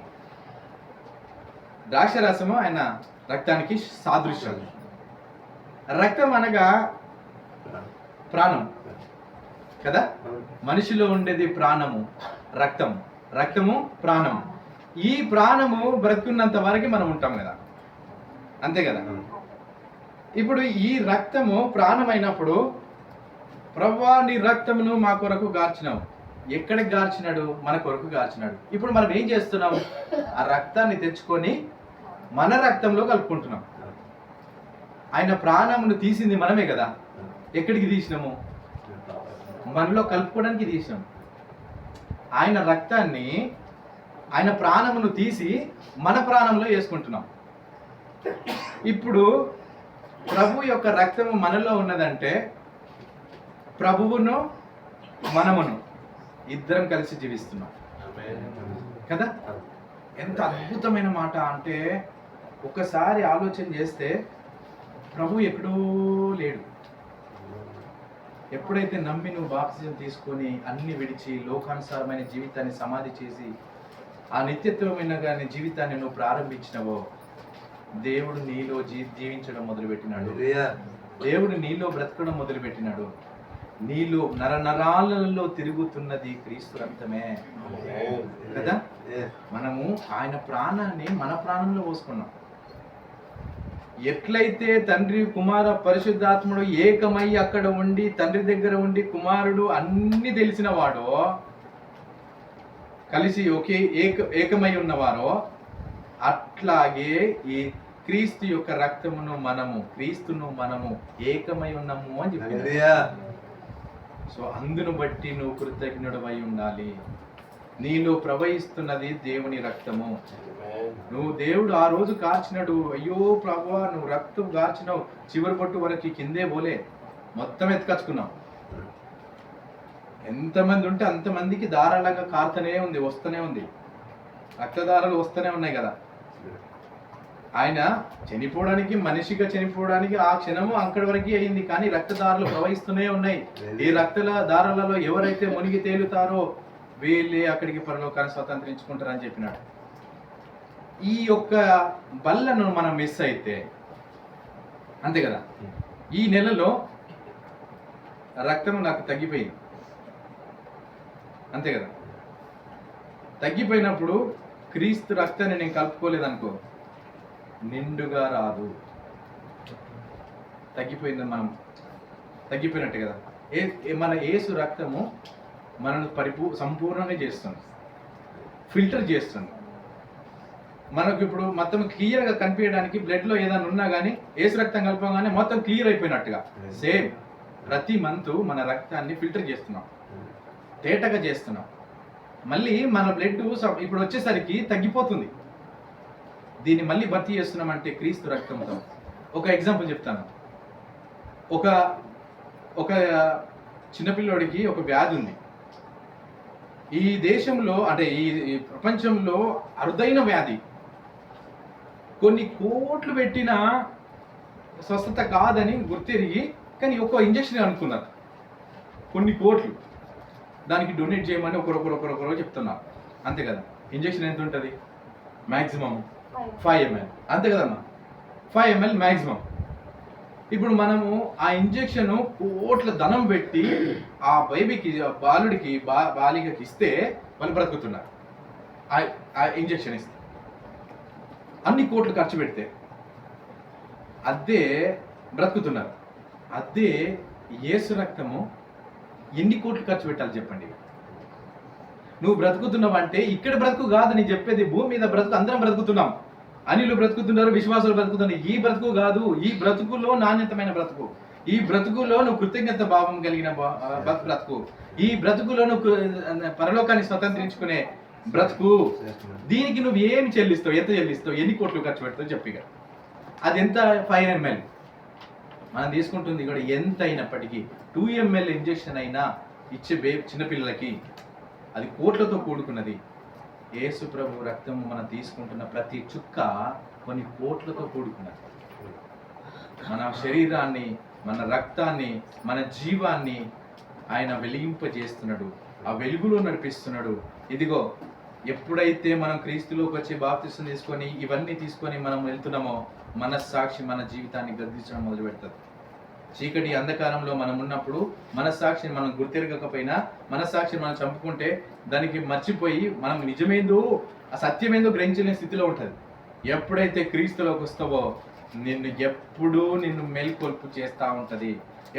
B: ద్రాక్షరసము ఆయన రక్తానికి సాదృశ్యం. రక్తం అనగా ప్రాణం కదా. మనిషిలో ఉండేది ప్రాణము, రక్తం. రక్తము ప్రాణం. ఈ ప్రాణము బ్రతుకున్నంత వరకు మనం ఉంటాం కదా, అంతే కదా. ఇప్పుడు ఈ రక్తము ప్రాణమైనప్పుడు, ప్రభువా నీ రక్తమును మా కొరకు గార్చినావు. ఎక్కడికి గార్చినాడు? మన కొరకు గార్చినాడు. ఇప్పుడు మనం ఏం చేస్తున్నాం? ఆ రక్తాన్ని తెచ్చుకొని మన రక్తంలో కలుపుకుంటున్నాం. ఆయన ప్రాణమును తీసింది మనమే కదా. ఎక్కడికి తీసినాము? మనలో కలుపుకోవడానికి తీసినాం. ఆయన రక్తాన్ని, ఆయన ప్రాణమును తీసి మన ప్రాణంలో వేసుకుంటున్నాం. ఇప్పుడు ప్రభు యొక్క రక్తము మనలో ఉన్నదంటే ప్రభువును మనమును ఇద్దరం కలిసి జీవిస్తున్నాం కదా. ఎంత అద్భుతమైన మాట అంటే, ఒకసారి ఆలోచన చేస్తే ప్రభు ఎక్కడో లేడు. ఎప్పుడైతే నమ్మి నువ్వు బాప్తిజం తీసుకొని అన్ని విడిచి లోకానుసారమైన జీవితాన్ని సమాధి చేసి ఆ నిత్యత్వమైన జీవితాన్ని నువ్వు ప్రారంభించినవో, దేవుడు నీలో జీవించడం మొదలుపెట్టినాడు. దేవుడు నీలో బ్రతకడం మొదలుపెట్టినాడు. నీలో నరనరాలలో తిరుగుతున్నది క్రీస్తు రక్తమే కదా. మనము ఆయన ప్రాణాన్ని మన ప్రాణంలో పోసుకున్నాం. ఎట్లయితే తండ్రి కుమార పరిశుద్ధాత్ముడు ఏకమై అక్కడ ఉండి, తండ్రి దగ్గర ఉండి, కుమారుడు అన్ని తెలిసిన వాడో, కలిసి ఒకే ఏకమై ఉన్నవారో, అట్లాగే ఈ క్రీస్తు యొక్క రక్తమును మనము, క్రీస్తును మనము ఏకమై ఉన్నాము అని చెప్పి. సో అందును బట్టి నువ్వు కృతజ్ఞుడవై ఉండాలి. నీలో ప్రవహిస్తున్నది దేవుని రక్తము. నువ్వు దేవుడు ఆ రోజు కార్చినాడు, అయ్యో ప్రభువా నువ్వు రక్తం కార్చినావు, చివరి పట్టు వరకు కిందే పోలే, మొత్తం ఎత్తుకచ్చుకున్నావు. ఎంతమంది ఉంటే అంతమందికి దారాలుగా కారుతూనే ఉంది, వస్తూనే ఉంది, రక్తదారాలు వస్తూనే ఉన్నాయి కదా. ఆయన చనిపోవడానికి, మనిషిగా చనిపోవడానికి ఆ క్షణము అక్కడి వరకు అయింది, కానీ రక్తదారాలు ప్రవహిస్తూనే ఉన్నాయి. ఈ రక్త దారాలలో ఎవరైతే మునిగి తేలుతారో వీళ్ళే అక్కడికి పరలోకాన్ని స్వతంత్రించుకుంటారని చెప్పినాడు. ఈ యొక్క బల్లను మనం మిస్ అయితే, అంతే కదా, ఈ నెలలో రక్తం నాకు తగ్గిపోయింది, అంతే కదా. తగ్గిపోయినప్పుడు క్రీస్తు రక్తాన్ని నేను కలుపుకోలేదనుకో, నిండుగా రాదు. తగ్గిపోయింది, మనం తగ్గిపోయినట్టు కదా. మన యేసు రక్తము మనల్ని సంపూర్ణంగా చేస్తుంది, ఫిల్టర్ చేస్తుంది. మనకు ఇప్పుడు మొత్తం క్లియర్గా కనిపించడానికి బ్లడ్లో ఏదైనా ఉన్నా కానీ యేసు రక్తం కలపగానే మొత్తం క్లియర్ అయిపోయినట్టుగా సేమ్ ప్రతి మంత్ మన రక్తాన్ని ఫిల్టర్ చేస్తున్నాం, తేటగా చేస్తున్నాం. మళ్ళీ మన బ్లడ్ ఇప్పుడు వచ్చేసరికి తగ్గిపోతుంది. దీన్ని మళ్ళీ భర్తీ చేస్తున్నామంటే క్రీస్తు రక్తంతో. ఒక ఎగ్జాంపుల్ చెప్తాను. ఒక చిన్నపిల్లోడికి ఒక వ్యాధి ఉంది. ఈ దేశంలో అంటే ఈ ప్రపంచంలో అరుదైన వ్యాధి, కొన్ని కోట్లు పెట్టిన స్వస్థత కాదని గుర్తిరిగి కానీ ఒక ఇంజక్షన్ అనుకున్నారు, కొన్ని కోట్లు దానికి డొనేట్ చేయమని ఒకరొకరు చెప్తున్నారు. అంతే కదా. ఇంజక్షన్ ఎంత ఉంటుంది? మ్యాక్సిమం 5 ml, అంతే కదమ్మా, 5 ml మ్యాక్సిమం. ఇప్పుడు మనము ఆ ఇంజెక్షన్ కోట్ల ధనం పెట్టి ఆ బేబీకి, బాలుడికి, బాలికకి ఇస్తే వాళ్ళు బ్రతుకుతున్నారు. ఆ ఇంజెక్షన్ ఇస్తే అన్ని కోట్లు ఖర్చు పెడితే అదే బ్రతుకుతున్నారు. అదే యేసు రక్తము ఎన్ని కోట్లు ఖర్చు పెట్టాలి చెప్పండి. నువ్వు బ్రతుకుతున్నావు అంటే ఇక్కడ బ్రతుకు కాదు నేను చెప్పేది, భూమి మీద బ్రతుకు, అందరం బ్రతుకుతున్నాం. అనిలు బ్రతుకుతున్నారు, విశ్వాసాలు బ్రతుకుతున్నారు. ఈ బ్రతుకు కాదు, ఈ బ్రతుకులో నాణ్యతమైన బ్రతుకు, ఈ బ్రతుకులో నువ్వు కృతజ్ఞత భావం కలిగిన బ్రతుకు, ఈ బ్రతుకులో నువ్వు పరలోకాన్ని స్వతంత్రించుకునే బ్రతుకు. దీనికి నువ్వు ఏమి చెల్లిస్తావు, ఎంత చెల్లిస్తావు, ఎన్ని కోట్లు ఖర్చు పెడతావు చెప్పిగా. అది ఎంత? 5 ml మనం తీసుకుంటుంది కూడా. ఎంత అయినప్పటికీ 2 ml ఇంజెక్షన్ అయినా ఇచ్చే చిన్నపిల్లలకి అది కోట్లతో కూడుకున్నది. యేసు ప్రభు రక్తము మనం తీసుకుంటున్న ప్రతి చుక్క కొన్ని కోట్లతో కూడుకున్నది. మన శరీరాన్ని, మన రక్తాన్ని, మన జీవాన్ని ఆయన వెలిగింపజేస్తున్నాడు, ఆ వెలుగులో నడిపిస్తున్నాడు. ఇదిగో ఎప్పుడైతే మనం క్రీస్తులోకి వచ్చి బాప్తిసం తీసుకొని ఇవన్నీ తీసుకొని మనం వెళ్తున్నామో మనస్సాక్షి మన జీవితాన్ని గద్దించడం మొదలు పెడుతుంది. చీకటి అంధకారంలో మనం ఉన్నప్పుడు మనస్సాక్షిని మనం గుర్తిరగకపోయినా, మనస్సాక్షిని మనం చంపుకుంటే దానికి మర్చిపోయి మనం నిజమేందో ఆ సత్యమేందో గ్రహించలేని స్థితిలో ఉంటుంది. ఎప్పుడైతే క్రీస్తులోకి వస్తావో నిన్ను మేల్కొల్పు చేస్తూ ఉంటుంది,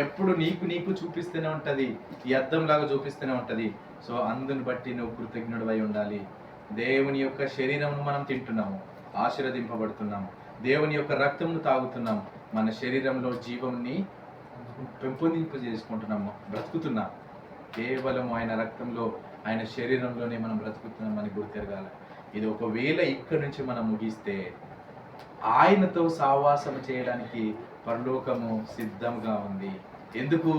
B: ఎప్పుడు నీకు చూపిస్తూనే ఉంటుంది, ఈ అద్దంలాగా చూపిస్తూనే ఉంటుంది. సో అందుని బట్టి నువ్వు కృతజ్ఞుడు అయి ఉండాలి. దేవుని యొక్క శరీరమును మనం తింటున్నాము, ఆశీర్వదింపబడుతున్నాము. దేవుని యొక్క రక్తమును తాగుతున్నాము, మన శరీరంలో జీవంని పెంపొందింపజేసుకుంటున్నాము, బ్రతుకుతున్నాం. కేవలం ఆయన రక్తంలో, ఆయన శరీరంలోనే మనం బ్రతుకుతున్నామని గుర్తెరగాలి. ఇది ఒకవేళ ఇక్కడి నుంచి మనం ముగిస్తే ఆయనతో సావాసం చేయడానికి పరలోకము సిద్ధంగా ఉంది. ఎందుకు?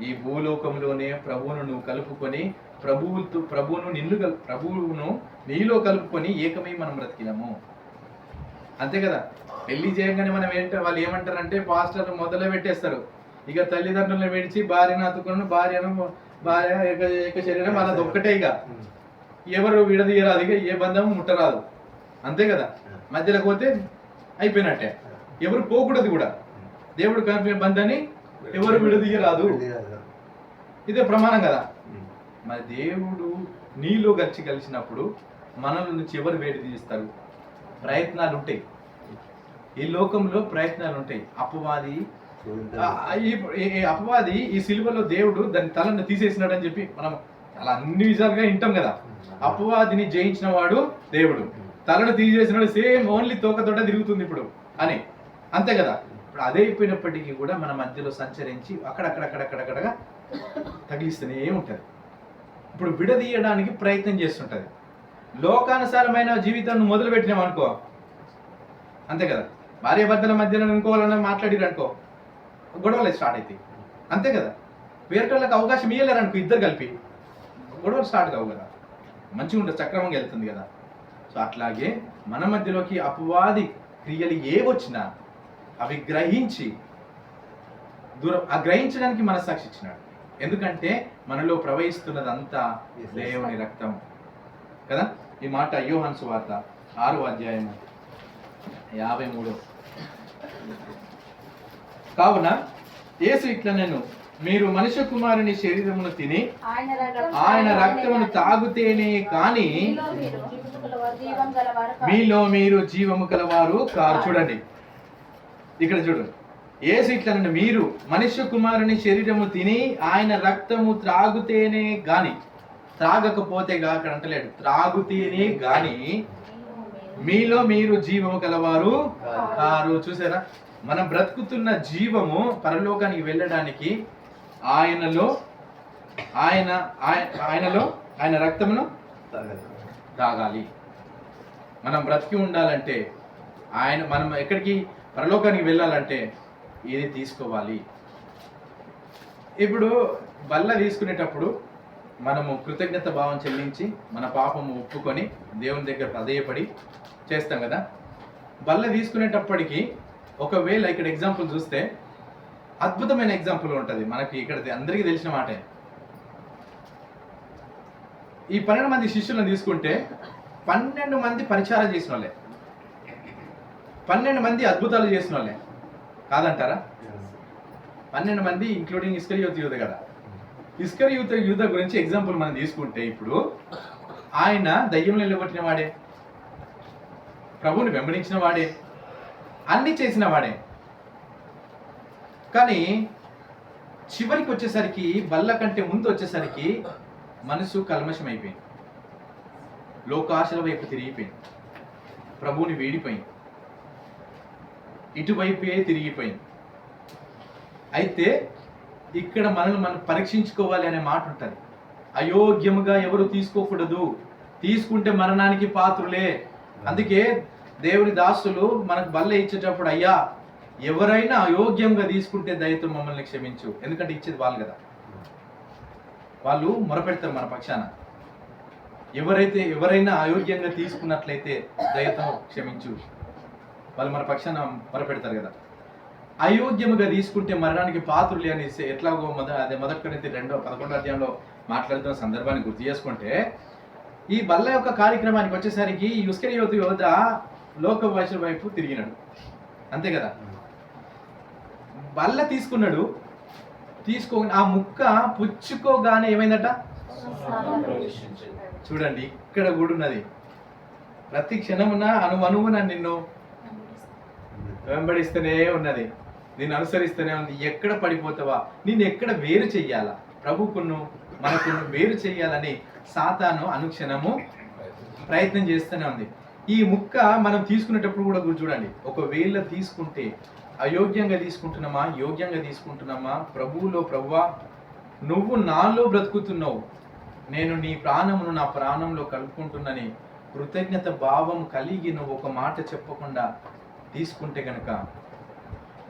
B: ఈ భూలోకంలోనే ప్రభువును నువ్వు కలుపుకొని, ప్రభువును నీలో కలుపుకొని ఏకమై మనం బ్రతికినాము. అంతే కదా. పెళ్లి చేయగానే మనం వాళ్ళు ఏమంటారంటే పాస్టర్ మొదలు పెట్టేస్తారు, ఇక తల్లిదండ్రులను విడిచి భార్యను అతుకుని, భార్య ఏక శరీరం వాళ్ళది ఒక్కటే, ఇక ఎవరు విడదీయరాదు, ఇక ఏ బంధం ముట్టరాదు. అంతే కదా. మధ్యలోకి పోతే అయిపోయినట్టే. ఎవరు పోకూడదు కూడా. దేవుడు కలిపిన బంధాన్ని ఎవరు విడదీయరాదు, ఇదే ప్రమాణం కదా. మరి దేవుడు నీలో కలిసినప్పుడు మనల నుంచి ఎవరు వేడి తీస్తారు? ప్రయత్నాలు ఉంటాయి, ఈ లోకంలో ప్రయత్నాలు ఉంటాయి. అపవాది ఈ సిలువలో దేవుడు దాని తలను తీసేసినాడు అని చెప్పి మనం చాలా అన్ని విధాలుగా వింటాం కదా. అపవాదిని జయించిన వాడు దేవుడు, తలను తీసేసినాడు, సేమ్ ఓన్లీ తోకతోట తిరుగుతుంది ఇప్పుడు అని. అంతే కదా. ఇప్పుడు అదే అయిపోయినప్పటికీ కూడా మన మధ్యలో సంచరించి అక్కడక్కడక్కడక్కడక్కడగా తగిలిస్తూనే ఉంటుంది. ఇప్పుడు విడదీయడానికి ప్రయత్నం చేస్తుంటది. లోకానుసారమైన జీవితాన్ని మొదలు పెట్టినాం అనుకో, అంతే కదా. భార్య భర్తల మధ్యలో ఇంకోవాలని మాట్లాడిరు అనుకో, గొడవలు స్టార్ట్ అవుతాయి. అంతే కదా. వేరేటోళ్ళకి అవకాశం ఇవ్వలేరు అనుకో, ఇద్దరు కలిపి గొడవలు స్టార్ట్ కావు కదా. మంచిగా ఉంటుంది, సక్రమంగా వెళ్తుంది కదా. సో అట్లాగే మన మధ్యలోకి అపవాది క్రియలు ఏవొచ్చినా అవి గ్రహించి గ్రహించడానికి మనస్సాక్షి ఇచ్చినాడు. ఎందుకంటే మనలో ప్రవహిస్తున్నదంతా దేవుని రక్తం కదా. ఈ మాట యోహాను సువార్త 6వ అధ్యాయము 53. కావున యేసు ఇట్లా నేను, మీరు మనుష్య కుమారుని శరీరమును తిని ఆయన రక్తమును తాగుతేనే కానీ మీలో మీరు జీవము కలవారు కారు. చూడండి ఇక్కడ చూడు, యేసు ఇట్లనండి, మీరు మనుష్య కుమారుని శరీరము తిని ఆయన రక్తము త్రాగుతేనే గాని, త్రాగకపోతే అక్కడ అంటలేడు, త్రాగుతేనే గాని మీలో మీరు జీవము గలవారు కారు. చూసారా, మనం బ్రతుకుతున్న జీవము పరలోకానికి వెళ్ళడానికి ఆయనలో ఆయన రక్తమును తాగాలి. మనం బ్రతికి ఉండాలంటే, మనం ఎక్కడికి పరలోకానికి వెళ్ళాలంటే ఇది తీసుకోవాలి. ఇప్పుడు బల్ల తీసుకునేటప్పుడు మనము కృతజ్ఞత భావం చెల్లించి మన పాపము ఒప్పుకొని దేవుని దగ్గర ప్రాధేయపడి చేస్తాం కదా. బల్ల తీసుకునేటప్పటికి ఒకవేళ ఇక్కడ ఎగ్జాంపుల్ చూస్తే అద్భుతమైన ఎగ్జాంపుల్ ఉంటుంది మనకి, ఇక్కడ అందరికీ తెలిసిన మాటే. ఈ 12 మంది శిష్యులను తీసుకుంటే 12 మంది పరిచారం చేసిన వాళ్ళే, 12 మంది అద్భుతాలు చేసిన వాళ్ళే కాదంటారా? 12 మంది ఇంక్లూడింగ్ ఇస్కరియోతు యూదా కదా. ఇస్కరియోతు యూదా గురించి ఎగ్జాంపుల్ మనం తీసుకుంటే, ఇప్పుడు ఆయన దయ్యంలో నిలబెట్టిన వాడే, ప్రభువుని వెంబడించిన వాడే, అన్ని చేసిన వాడే. కానీ చివరికి వచ్చేసరికి, బల్ల కంటే ముందు వచ్చేసరికి మనసు కల్మషం అయిపోయింది, లోకాశల వైపు తిరిగిపోయింది, ప్రభువుని వీడిపోయింది, ఇటువైపే తిరిగిపోయింది. అయితే ఇక్కడ మనం పరీక్షించుకోవాలి అనే మాట ఉంటుంది. అయోగ్యముగా ఎవరు తీసుకోకూడదు, తీసుకుంటే మరణానికి పాత్రులే. అందుకే దేవుని దాసులు మనకు బల్ల ఇచ్చేటప్పుడు, అయ్యా ఎవరైనా అయోగ్యంగా తీసుకుంటే దయతో మమ్మల్ని క్షమించు, ఎందుకంటే ఇచ్చేది వాళ్ళు కదా, వాళ్ళు మొరపెడతారు మన పక్షాన. ఎవరైనా అయోగ్యంగా తీసుకున్నట్లయితే దయతో క్షమించు, వాళ్ళు మన పక్షాన మొరపెడతారు కదా. అయోగ్యముగా తీసుకుంటే మరణానికి పాత్రులే అని ఎట్లాగో మొదటి కొరింథీ 2:11 అధ్యాయంలో మాట్లాడుతున్న సందర్భాన్ని గుర్తు చేసుకుంటే, ఈ బల్ల యొక్క కార్యక్రమానికి వచ్చేసరికి ఇస్కరియోతు యూదా లోక భాషల వైపు తిరిగినాడు, అంతే కదా. బల్ల తీసుకున్నాడు, ఆ ముక్క పుచ్చుకోగానే ఏమైందట? చూడండి, ఇక్కడ కూడా ఉన్నది, ప్రతి క్షణమున అణువున నిన్ను వెంబడిస్తూనే ఉన్నది, నిన్ను అనుసరిస్తూనే ఉంది. ఎక్కడ పడిపోతావా, నిన్ను ఎక్కడ వేరు చెయ్యాలా, ప్రభుకును మనకు వేరు చెయ్యాలని సాతాను అనుక్షణము ప్రయత్నం చేస్తూనే ఉంది. ఈ ముక్క మనం తీసుకునేటప్పుడు కూడా చూడండి, ఒకవేళ తీసుకుంటే అయోగ్యంగా తీసుకుంటున్నామా, యోగ్యంగా తీసుకుంటున్నామా, ప్రభువా నువ్వు నాలో బ్రతుకుతున్నావు, నేను నీ ప్రాణమును నా ప్రాణంలో కలుపుకుంటున్నని కృతజ్ఞత భావం కలిగి నువ్వు ఒక మాట చెప్పకుండా తీసుకుంటే కనుక,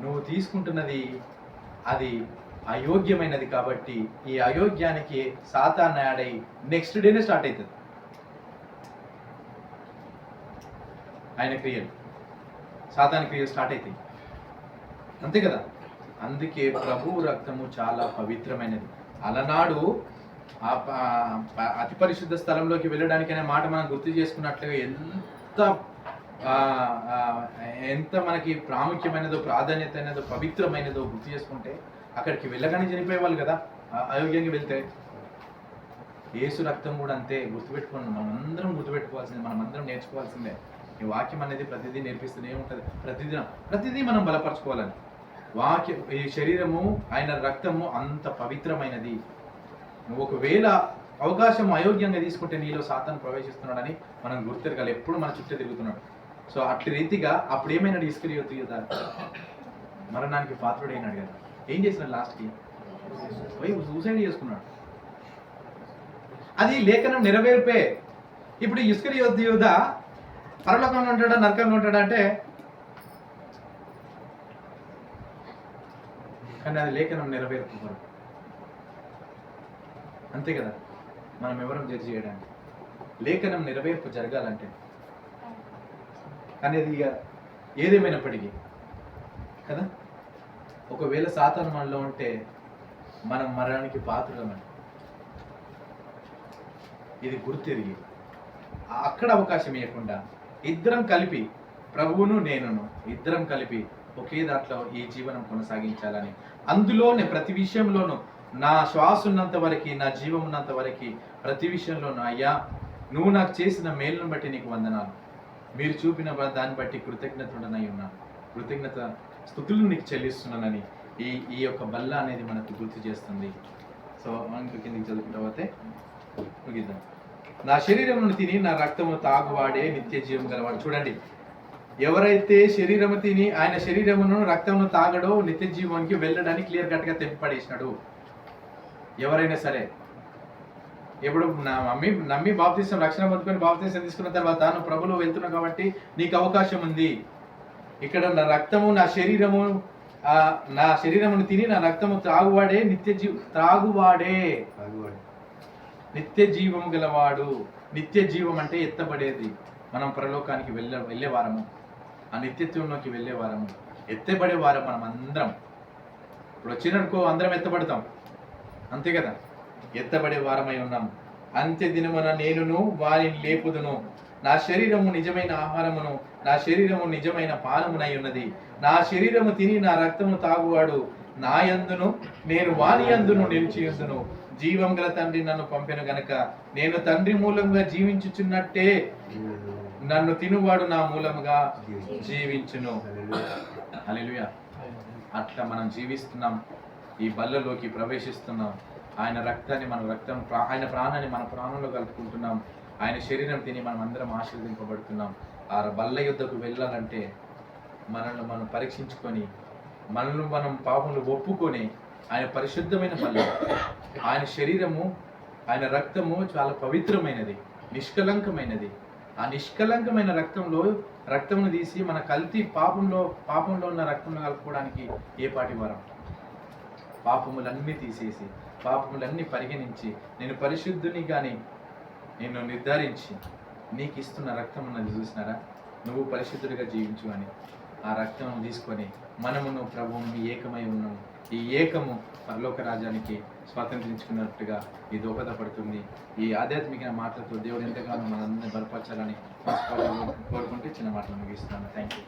B: నువ్వు తీసుకుంటున్నది అది అయోగ్యమైనది. కాబట్టి ఈ అయోగ్యానికి సాతాను యాడ్ అయ్యి నెక్స్ట్ డేనే స్టార్ట్ అవుతుంది ఆయన క్రియలు, సాతాను క్రియలు స్టార్ట్ అవుతాయి, అంతే కదా. అందుకే ప్రభువు రక్తము చాలా పవిత్రమైనది. అలనాడు అతి పరిశుద్ధ స్థలంలోకి వెళ్ళడానికి అనే మాట మనం గుర్తు చేసుకున్నట్లుగా ఎంత మనకి ప్రాముఖ్యమైనదో, ప్రాధాన్యత అయినదో, పవిత్రమైనదో గుర్తు చేసుకుంటే, అక్కడికి వెళ్ళగానే చనిపోయేవాళ్ళు కదా అయోగ్యంగా వెళ్తే. యేసు రక్తం కూడా అంతే, గుర్తుపెట్టుకోండి, మనమందరం గుర్తుపెట్టుకోవాల్సిందే, మనమందరం నేర్చుకోవాల్సిందే. ఈ వాక్యం అనేది ప్రతిదీ నేర్పిస్తూనే ఉంటుంది, ప్రతిదీ మనం బలపరచుకోవాలని. ఈ శరీరము ఆయన రక్తము అంత పవిత్రమైనది. నువ్వు ఒకవేళ అవకాశం అయోగ్యంగా తీసుకుంటే నీలో సాతాను ప్రవేశిస్తున్నాడని మనం గుర్తెరగాలి, ఎప్పుడు మన చుట్టూ తిరుగుతున్నాడు. సో అట్ల రీతిగా అప్పుడు ఏమైనాడు ఇస్కరియోతు యూదా, మరణానికి పాత్రుడైనాడు కదా. ఏం చేసినాడు, లాస్ట్కి పోయి సూసైడ్ చేసుకున్నాడు. అది లేఖనం నెరవేర్పే. ఇప్పుడు ఇస్కరియోతు యూదా పరలోకంలో ఉంటాడా, నరకంలో ఉంటాడా అంటే, కానీ అది లేఖనం నెరవేర్పు, అంతే కదా. మనం ఎవరం జడ్జి చేయడానికి, లేఖనం నెరవేర్పు జరగాలంటే. కానీ అది ఇక ఏదేమైనప్పటికీ కదా, ఒకవేళ సాతాను మనలో ఉంటే మనం మరణానికి పాత్రులమని ఇది గుర్తెరిగి అక్కడ అవకాశం ఇవ్వకుండా ఇద్దరం కలిపి, ప్రభువును నేనును ఇద్దరం కలిపి ఒకే దాంట్లో ఈ జీవనం కొనసాగించాలని, అందులోనే ప్రతి విషయంలోనూ నా శ్వాస ఉన్నంత వరకు, నా జీవం ఉన్నంత వరకు ప్రతి విషయంలోనూ, అయ్యా నువ్వు నాకు చేసిన మేలును బట్టి నీకు వందనాలు, మీరు చూపిన దాన్ని బట్టి కృతజ్ఞతనై ఉన్నాను, కృతజ్ఞత స్తుతులు నీకు చెల్లిస్తున్నానని ఈ యొక్క బల్ల అనేది మనకు గుర్తు చేస్తుంది. సో మనం కిందికి చదువుకుంటే ముగిద్దాం. నా శరీరమును తిని నా రక్తమును తాగువాడే నిత్య జీవం గలవాడు. చూడండి, ఎవరైతే శరీరము తిని ఆయన శరీరమును రక్తమును తాగడో నిత్య జీవానికి వెళ్ళడానికి క్లియర్ కట్ గా తెంపడేసినాడు. ఎవరైనా సరే ఎప్పుడు నమ్మి బాప్తిసం రక్షణ పొందుకొని బాప్తిసం తీసుకున్న తర్వాత నువ్వు ప్రభులో వెళ్తున్నావు కాబట్టి నీకు అవకాశం ఉంది. ఇక్కడ నా రక్తము నా శరీరమును తిని నా రక్తము త్రాగువాడే నిత్య జీవము గలవాడు. నిత్య జీవం అంటే ఎత్తబడేది. మనం పరలోకానికి వెళ్ళేవారము, ఆ నిత్యత్వంలోకి వెళ్ళేవారము, ఎత్తబడేవారం. మనం అందరం ఇప్పుడు వచ్చిననుకో అందరం ఎత్తబడతాం, అంతే కదా. ఎత్తబడే వారమై ఉన్నాం. అంత్య దినమున నేనును వారిని లేపుదును. నా శరీరము నిజమైన ఆహారమును నా శరీరము నిజమైన పానమునై ఉన్నది. నా శరీరము తిని నా రక్తము తాగువాడు నా యందును నేను వాని యందును నిలిచియుందును. జీవం గల తండ్రి నన్ను పంపెను గనక నేను తండ్రి మూలంగా జీవించుచున్నట్టే నన్ను తినువాడు నా మూలముగా జీవించును. హల్లెలూయా. అట్లా మనం జీవిస్తున్నాం, ఈ బల్లలోకి ప్రవేశిస్తున్నాం. ఆయన రక్తాన్ని ఆయన ప్రాణాన్ని మన ప్రాణంలో కలుపుకుంటున్నాం. ఆయన శరీరం తిని మనం అందరం ఆశీర్వదింపబడుతున్నాం. ఆ బల్ల యుద్ధకు వెళ్ళాలంటే మనల్ని మనం పరీక్షించుకొని మనం పాపములు ఒప్పుకొని ఆయన పరిశుద్ధమైన బల్ల, ఆయన శరీరము ఆయన రక్తము చాలా పవిత్రమైనది, నిష్కలంకమైనది. ఆ నిష్కలంకమైన రక్తమును తీసి మన కల్తీ పాపంలో ఉన్న రక్తంలో కలుపుకోవడానికి ఏ పాటి వరం? పాపములన్నీ తీసేసి పాపములన్నీ పరిగణించి నేను పరిశుద్ధుని కానీ నేను నిర్ధారించి నీకు ఇస్తున్న రక్తం ఉన్నది చూసినారా, నువ్వు పరిశుద్ధుడిగా జీవించు అని ఆ రక్తం తీసుకొని మనమును ప్రభువును ఏకమై ఉన్నాము. ఈ ఏకము పరలోక రాజ్యానికి స్వాతంత్రించుకున్నట్టుగా ఈ దోహదపడుతుంది. ఈ ఆధ్యాత్మిక మాటలతో దేవుడు ఎంతగానో మనందరినీ బలపరచాలని కోరుకుంటే చిన్న మాటలు ముగిస్తున్నాను. Thank you.